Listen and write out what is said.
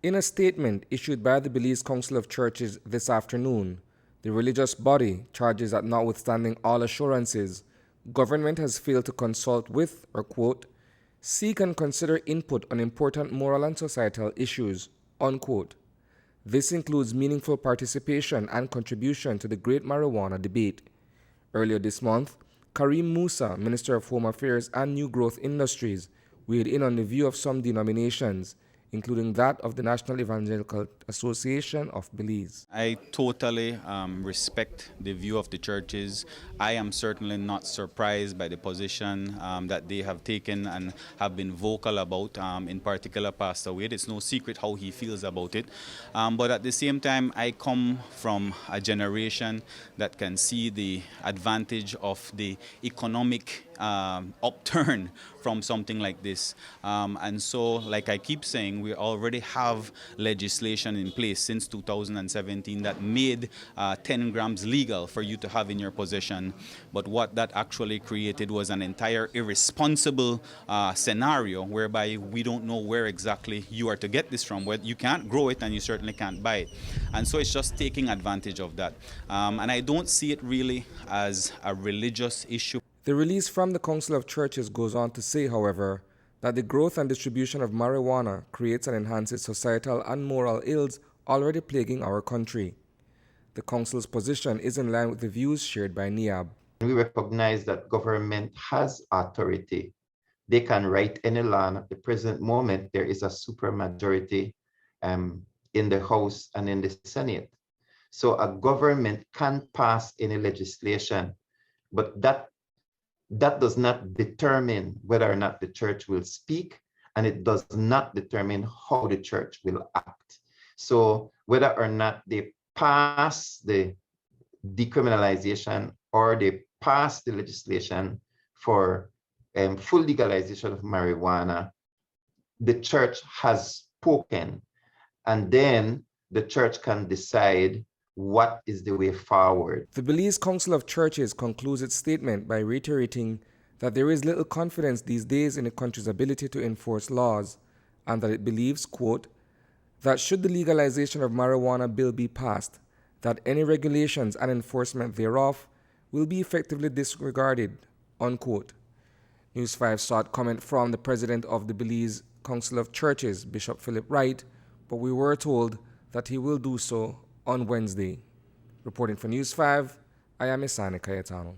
In a statement issued by the Belize Council of Churches this afternoon, the religious body charges that notwithstanding all assurances, government has failed to consult with, or quote, seek and consider input on important moral and societal issues, unquote. This includes meaningful participation and contribution to the great marijuana debate. Earlier this month, Karim Musa, Minister of Home Affairs and New Growth Industries, weighed in on the view of some denominations, including that of the National Evangelical Association of Belize. I totally respect the view of the churches. I am certainly not surprised by the position that they have taken and have been vocal about, in particular Pastor Wade. It's no secret how he feels about it. But at the same time, I come from a generation that can see the advantage of the economic upturn from something like this. And so, like I keep saying, we already have legislation in place since 2017 that made 10 grams legal for you to have in your possession. But what that actually created was an entire irresponsible scenario whereby we don't know where exactly you are to get this from. Where you can't grow it and you certainly can't buy it. And so it's just taking advantage of that. And I don't see it really as a religious issue. The release from the Council of Churches goes on to say, however, that the growth and distribution of marijuana creates and enhances societal and moral ills already plaguing our country. The Council's position is in line with the views shared by NIAB. We recognize that government has authority. They can write any law, and at the present moment, there is a supermajority in the House and in the Senate. So a government can pass any legislation, but that does not determine whether or not the church will speak, and it does not determine how the church will act. So whether or not they pass the decriminalization or they pass the legislation for full legalization of marijuana, the church has spoken, and then the church can decide what is the way forward. The Belize Council of Churches concludes its statement by reiterating that there is little confidence these days in the country's ability to enforce laws, and that it believes, quote, that should the legalization of marijuana bill be passed, that any regulations and enforcement thereof will be effectively disregarded, unquote. News 5 sought comment from the president of the Belize Council of Churches, Bishop Philip Wright, but we were told that he will do so on Wednesday. Reporting for News 5, I am Isani Cayetano.